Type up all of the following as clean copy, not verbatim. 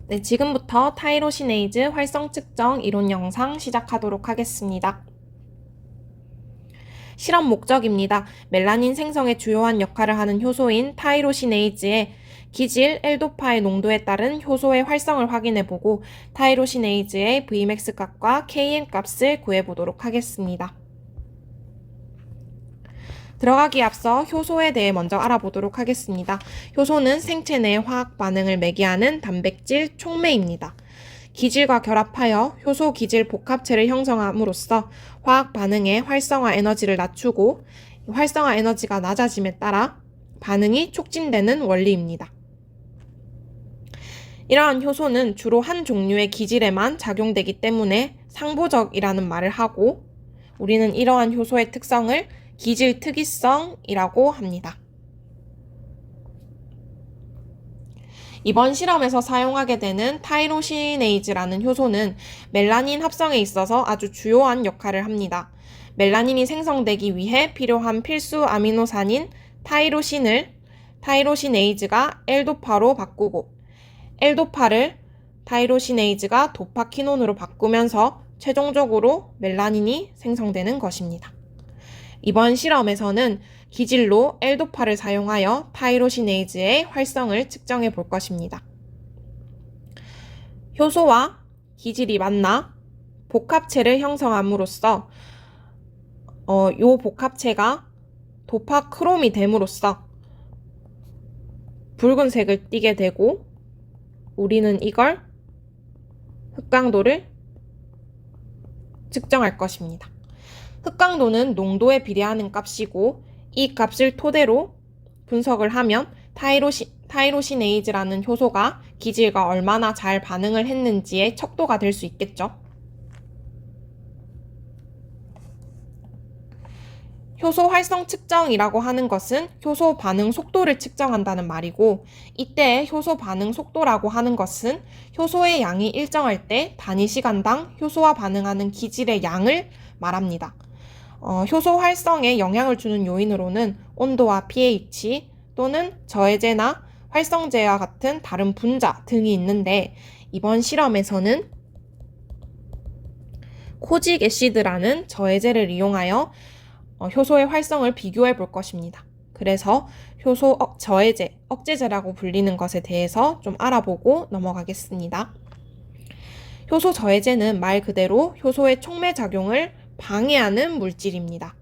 네, 지금부터 타이로시네이즈 활성 측정 이론 영상 시작하도록 하겠습니다. 실험 목적입니다. 멜라닌 생성에 주요한 역할을 하는 효소인 타이로시네이즈의 기질 L도파의 농도에 따른 효소의 활성을 확인해보고 타이로시네이즈의 Vmax 값과 Km 값을 구해보도록 하겠습니다. 들어가기 앞서 효소에 대해 먼저 알아보도록 하겠습니다. 효소는 생체 내 화학 반응을 매개하는 단백질 촉매입니다. 기질과 결합하여 효소 기질 복합체를 형성함으로써 화학 반응의 활성화 에너지를 낮추고 활성화 에너지가 낮아짐에 따라 반응이 촉진되는 원리입니다. 이러한 효소는 주로 한 종류의 기질에만 작용되기 때문에 상보적이라는 말을 하고 우리는 이러한 효소의 특성을 기질 특이성이라고 합니다. 이번 실험에서 사용하게 되는 타이로시네이즈라는 효소는 멜라닌 합성에 있어서 아주 주요한 역할을 합니다. 멜라닌이 생성되기 위해 필요한 필수 아미노산인 타이로신을 타이로시네이즈가 L도파로 바꾸고 L도파를 타이로시네이즈가 도파키논으로 바꾸면서 최종적으로 멜라닌이 생성되는 것입니다. 이번 실험에서는 기질로 L도파를 사용하여 타이로시네이즈의 활성을 측정해 볼 것입니다. 효소와 기질이 만나 복합체를 형성함으로써 이 복합체가 도파크롬이 됨으로써 붉은색을 띠게 되고 우리는 이걸 흑강도를 측정할 것입니다. 흑강도는 농도에 비례하는 값이고 이 값을 토대로 분석을 하면 타이로시네이즈라는 효소가 기질과 얼마나 잘 반응을 했는지의 척도가 될 수 있겠죠. 효소 활성 측정이라고 하는 것은 효소 반응 속도를 측정한다는 말이고 이때 효소 반응 속도라고 하는 것은 효소의 양이 일정할 때 단위 시간당 효소와 반응하는 기질의 양을 말합니다. 효소 활성에 영향을 주는 요인으로는 온도와 pH 또는 저해제나 활성제와 같은 다른 분자 등이 있는데 이번 실험에서는 코직 애시드라는 저해제를 이용하여 효소의 활성을 비교해 볼 것입니다. 그래서 효소 저해제, 억제제라고 불리는 것에 대해서 좀 알아보고 넘어가겠습니다. 효소 저해제는 말 그대로 효소의 촉매 작용을 방해하는 물질입니다.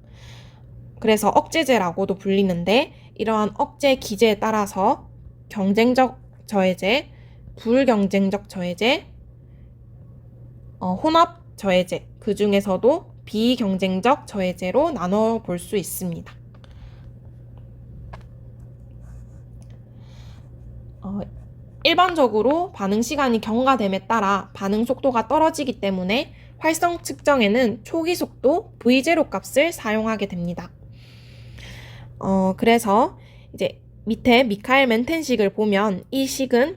그래서 억제제라고도 불리는데 이러한 억제 기제에 따라서 경쟁적 저해제, 불경쟁적 저해제, 혼합 저해제, 그 중에서도 비경쟁적 저해제로 나눠 볼 수 있습니다. 일반적으로 반응 시간이 경과됨에 따라 반응 속도가 떨어지기 때문에 활성 측정에는 초기 속도 V0 값을 사용하게 됩니다. 그래서 이제 밑에 미카엘 멘텐식을 보면 이 식은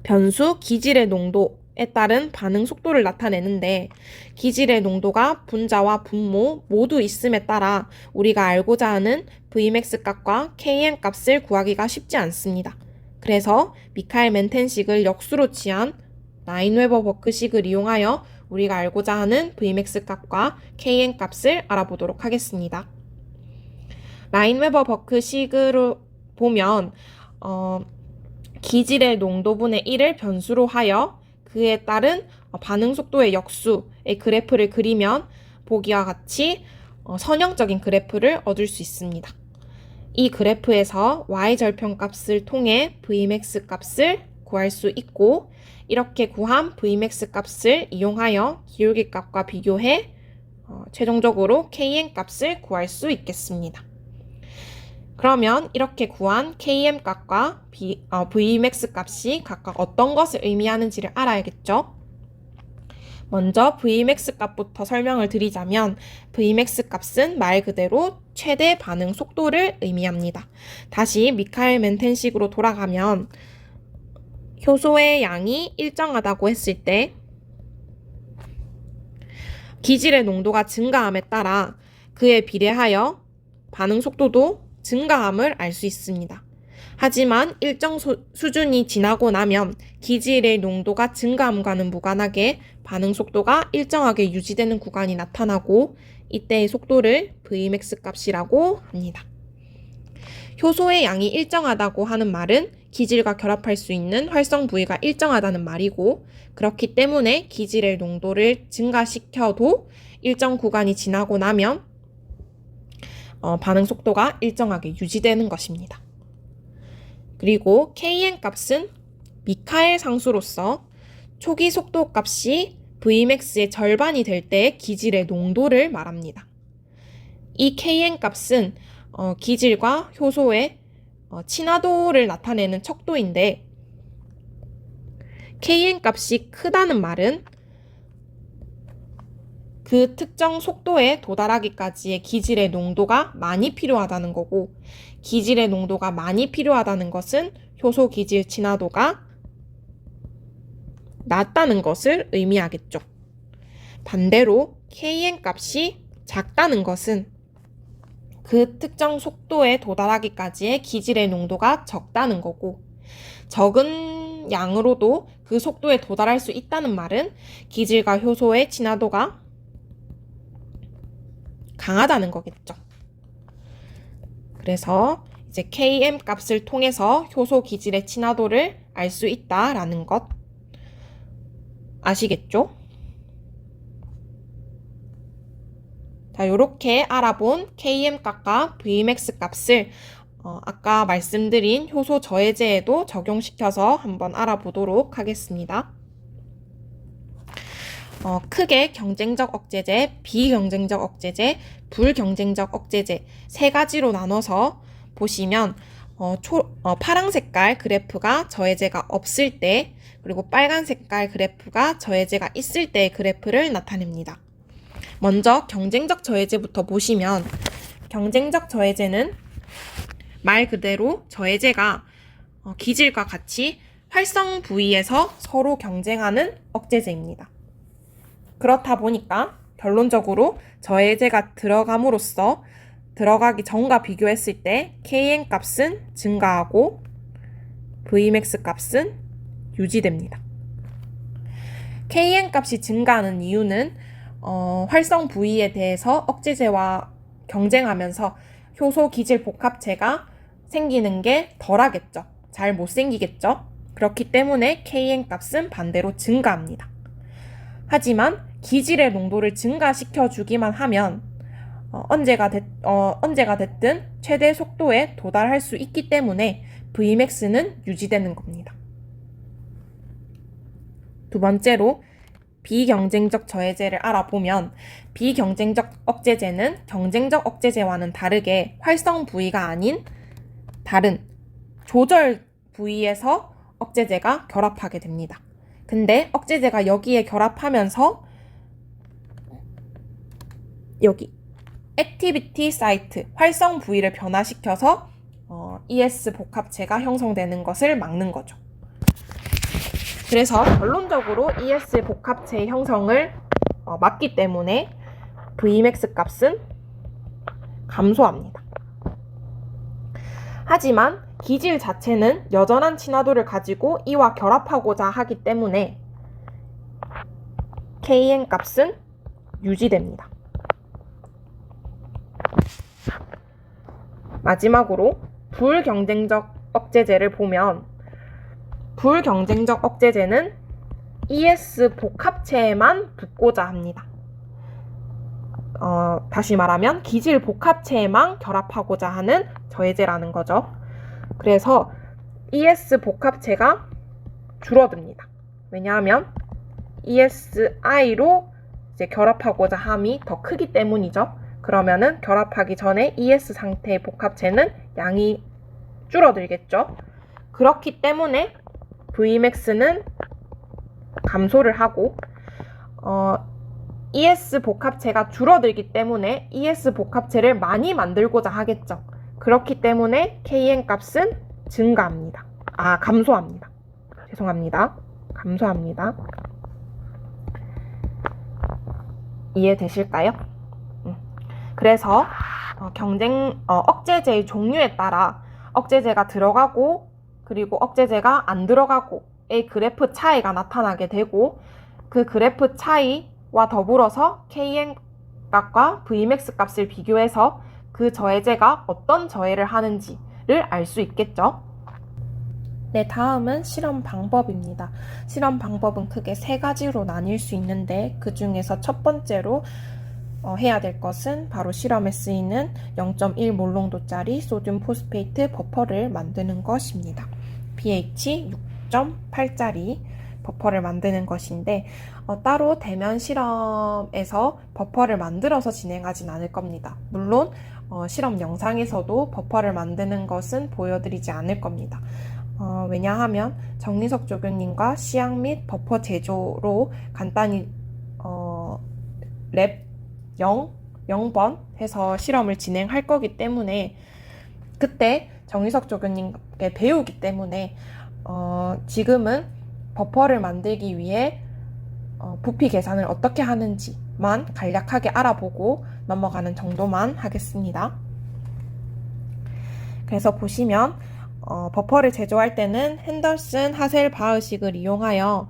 변수 기질의 농도에 따른 반응 속도를 나타내는데 기질의 농도가 분자와 분모 모두 있음에 따라 우리가 알고자 하는 Vmax 값과 Km 값을 구하기가 쉽지 않습니다. 그래서 미카엘 멘텐식을 역수로 취한 라인웨버 버크식을 이용하여 우리가 알고자 하는 Vmax 값과 Km 값을 알아보도록 하겠습니다. 라인웨버 버크식으로 보면 기질의 농도분의 1을 변수로 하여 그에 따른 반응 속도의 역수의 그래프를 그리면 보기와 같이 선형적인 그래프를 얻을 수 있습니다. 이 그래프에서 y절편 값을 통해 Vmax 값을 구할 수 있고 이렇게 구한 Vmax 값을 이용하여 기울기 값과 비교해 최종적으로 Km 값을 구할 수 있겠습니다. 그러면 이렇게 구한 Km 값과 Vmax 값이 각각 어떤 것을 의미하는지를 알아야겠죠? 먼저 Vmax 값부터 설명을 드리자면 Vmax 값은 말 그대로 최대 반응 속도를 의미합니다. 다시 미카엘 멘텐식으로 돌아가면 효소의 양이 일정하다고 했을 때 기질의 농도가 증가함에 따라 그에 비례하여 반응 속도도 증가함을 알 수 있습니다. 하지만 일정 수준이 지나고 나면 기질의 농도가 증가함과는 무관하게 반응 속도가 일정하게 유지되는 구간이 나타나고 이때의 속도를 Vmax 값이라고 합니다. 효소의 양이 일정하다고 하는 말은 기질과 결합할 수 있는 활성 부위가 일정하다는 말이고, 그렇기 때문에 기질의 농도를 증가시켜도 일정 구간이 지나고 나면 반응 속도가 일정하게 유지되는 것입니다. 그리고 Kn 값은 미카엘 상수로서 초기 속도 값이 Vmax의 절반이 될 때의 기질의 농도를 말합니다. 이 Kn 값은 기질과 효소의 친화도를 나타내는 척도인데, Kn 값이 크다는 말은 그 특정 속도에 도달하기까지의 기질의 농도가 많이 필요하다는 거고, 기질의 농도가 많이 필요하다는 것은 효소 기질 친화도가 낮다는 것을 의미하겠죠. 반대로 Kn 값이 작다는 것은 그 특정 속도에 도달하기까지의 기질의 농도가 적다는 거고, 적은 양으로도 그 속도에 도달할 수 있다는 말은 기질과 효소의 친화도가 강하다는 거겠죠. 그래서 이제 Km 값을 통해서 효소 기질의 친화도를 알 수 있다라는 것 아시겠죠? 자, 이렇게 알아본 Km 값과 Vmax 값을 아까 말씀드린 효소 저해제에도 적용시켜서 한번 알아보도록 하겠습니다. 크게 경쟁적 억제제, 비경쟁적 억제제, 불경쟁적 억제제 세 가지로 나눠서 보시면 파란 색깔 그래프가 저해제가 없을 때, 그리고 빨간 색깔 그래프가 저해제가 있을 때의 그래프를 나타냅니다. 먼저 경쟁적 저해제부터 보시면, 경쟁적 저해제는 말 그대로 저해제가 기질과 같이 활성 부위에서 서로 경쟁하는 억제제입니다. 그렇다 보니까 결론적으로 저해제가 들어감으로써 들어가기 전과 비교했을 때 Kn 값은 증가하고 Vmax 값은 유지됩니다. Kn 값이 증가하는 이유는 활성 부위에 대해서 억제제와 경쟁하면서 효소 기질 복합체가 생기는 게 덜하겠죠. 잘 못 생기겠죠. 그렇기 때문에 Kn 값은 반대로 증가합니다. 하지만 기질의 농도를 증가시켜 주기만 하면 언제가 됐든 최대 속도에 도달할 수 있기 때문에 Vmax는 유지되는 겁니다. 두 번째로 비경쟁적 저해제를 알아보면, 비경쟁적 억제제는 경쟁적 억제제와는 다르게 활성 부위가 아닌 다른 조절 부위에서 억제제가 결합하게 됩니다. 근데 억제제가 여기에 결합하면서 여기 액티비티 사이트, 활성 부위를 변화시켜서 ES 복합체가 형성되는 것을 막는 거죠. 그래서 결론적으로 ES 복합체 형성을 막기 때문에 Vmax 값은 감소합니다. 하지만 기질 자체는 여전한 친화도를 가지고 이와 결합하고자 하기 때문에 Kn 값은 유지됩니다. 마지막으로 불경쟁적 억제제를 보면, 불경쟁적 억제제는 ES 복합체에만 붙고자 합니다. 다시 말하면 기질 복합체에만 결합하고자 하는 저해제라는 거죠. 그래서 ES 복합체가 줄어듭니다. 왜냐하면 ESI로 이제 결합하고자 함이 더 크기 때문이죠. 그러면은 결합하기 전에 ES 상태의 복합체는 양이 줄어들겠죠. 그렇기 때문에 Vmax는 감소를 하고 ES 복합체가 줄어들기 때문에 ES 복합체를 많이 만들고자 하겠죠. 그렇기 때문에 Kn 값은 증가합니다. 감소합니다. 죄송합니다. 감소합니다. 이해되실까요? 그래서 억제제의 종류에 따라 억제제가 들어가고 그리고 억제제가 안 들어가고의 그래프 차이가 나타나게 되고, 그 그래프 차이와 더불어서 KN 값과 Vmax 값을 비교해서 그 저해제가 어떤 저해를 하는지를 알 수 있겠죠. 네, 다음은 실험 방법입니다. 실험 방법은 크게 세 가지로 나뉠 수 있는데, 그 중에서 첫 번째로 해야 될 것은 바로 실험에 쓰이는 0.1 몰롱도짜리 소듐 포스페이트 버퍼를 만드는 것입니다. pH 6.8짜리 버퍼를 만드는 것인데, 따로 대면 실험에서 버퍼를 만들어서 진행하진 않을 겁니다. 물론 실험 영상에서도 버퍼를 만드는 것은 보여드리지 않을 겁니다. 왜냐하면 정리석 조교님과 시약 및 버퍼 제조로 간단히 랩 0번 해서 실험을 진행할 거기 때문에, 그때 정리석 조교님께 배우기 때문에 지금은 버퍼를 만들기 위해 부피 계산을 어떻게 하는지만 간략하게 알아보고 넘어가는 정도만 하겠습니다. 그래서 보시면 버퍼를 제조할 때는 핸더슨 하셀바흐식을 이용하여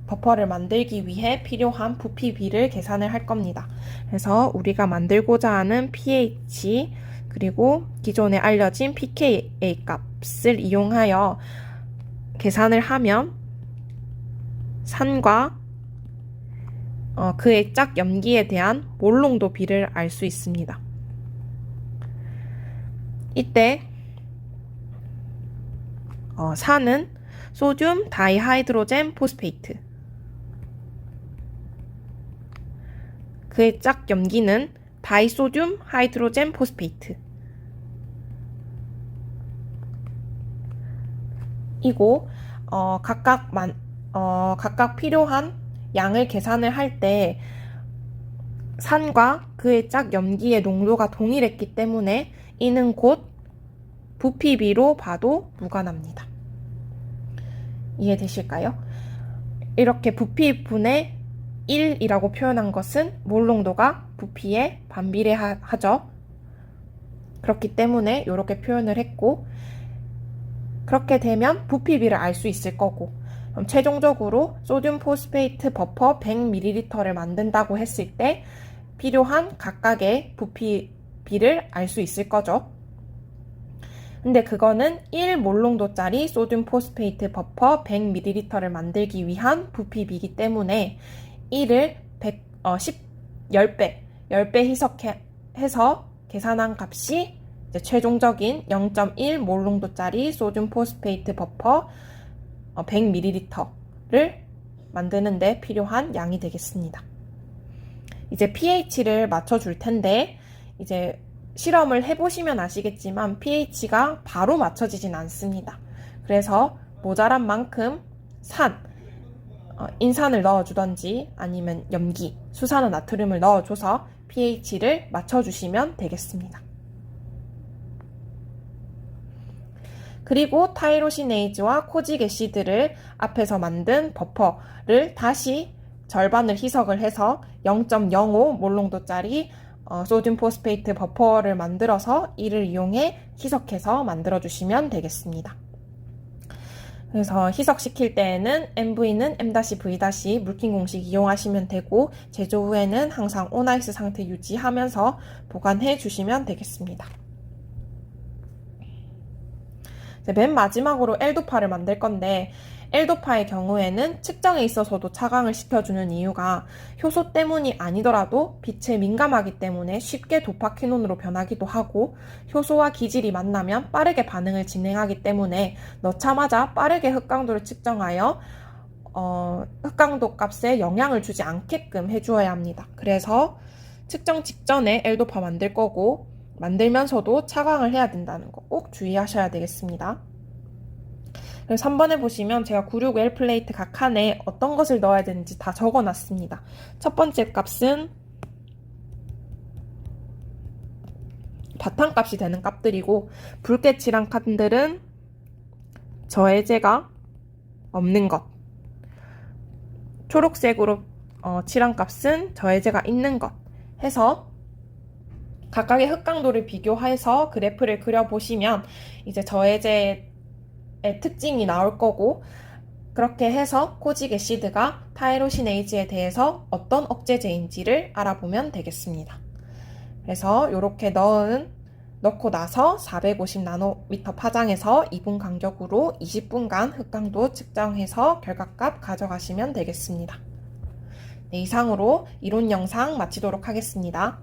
버퍼를 만들기 위해 필요한 부피비를 계산을 할 겁니다. 그래서 우리가 만들고자 하는 pH 그리고 기존에 알려진 pKa 값을 이용하여 계산을 하면 산과 그의 짝 염기에 대한 몰농도 비를 알 수 있습니다. 이때 산은 소듐 다이하이드로젠 포스페이트, 그의 짝 염기는 다이소듐 하이드로젠 포스페이트 이고, 각각 필요한 양을 계산을 할 때 산과 그의 짝 염기의 농도가 동일했기 때문에 이는 곧 부피비로 봐도 무관합니다. 이해되실까요? 이렇게 부피분의 1이라고 표현한 것은 몰농도가 부피에 반비례하죠. 그렇기 때문에 이렇게 표현을 했고, 그렇게 되면 부피비를 알 수 있을 거고, 그럼 최종적으로 소듐 포스페이트 버퍼 100ml를 만든다고 했을 때 필요한 각각의 부피비를 알 수 있을 거죠. 근데 그거는 1몰롱도짜리 소듐 포스페이트 버퍼 100ml를 만들기 위한 부피비이기 때문에 1을 10배 희석해서 계산한 값이 이제 최종적인 0.1몰롱도짜리 소듐 포스페이트 버퍼 100ml를 만드는데 필요한 양이 되겠습니다. 이제 pH를 맞춰줄 텐데, 이제 실험을 해보시면 아시겠지만 pH가 바로 맞춰지진 않습니다. 그래서 모자란 만큼 인산을 넣어주던지 아니면 염기, 수산화 나트륨을 넣어줘서 pH를 맞춰주시면 되겠습니다. 그리고 타이로시네이즈와 코직 애시드를 앞에서 만든 버퍼를 다시 절반을 희석을 해서 0.05 몰롱도짜리 소듐 포스페이트 버퍼를 만들어서 이를 이용해 희석해서 만들어주시면 되겠습니다. 그래서 희석시킬 때에는 MV는 M-V- 물킨 공식 이용하시면 되고, 제조 후에는 항상 온아이스 상태 유지하면서 보관해 주시면 되겠습니다. 맨 마지막으로 L도파를 만들 건데, L도파의 경우에는 측정에 있어서도 차광을 시켜주는 이유가 효소 때문이 아니더라도 빛에 민감하기 때문에 쉽게 도파퀴논으로 변하기도 하고, 효소와 기질이 만나면 빠르게 반응을 진행하기 때문에 넣자마자 빠르게 흑강도를 측정하여 흑강도 값에 영향을 주지 않게끔 해주어야 합니다. 그래서 측정 직전에 L도파 만들 거고, 만들면서도 차광을 해야 된다는 거 꼭 주의하셔야 되겠습니다. 그래서 3번에 보시면 제가 96L 플레이트 각 칸에 어떤 것을 넣어야 되는지 다 적어놨습니다. 첫 번째 값은 바탕값이 되는 값들이고, 붉게 칠한 칸들은 저해제가 없는 것, 초록색으로 칠한 값은 저해제가 있는 것 해서 각각의 흑강도를 비교해서 그래프를 그려보시면 이제 저해제의 특징이 나올 거고, 그렇게 해서 코직 애시드가 타이로시네이즈에 대해서 어떤 억제제인지를 알아보면 되겠습니다. 그래서 이렇게 넣고 나서 450나노미터 파장에서 2분 간격으로 20분간 흑강도 측정해서 결과값 가져가시면 되겠습니다. 네, 이상으로 이론 영상 마치도록 하겠습니다.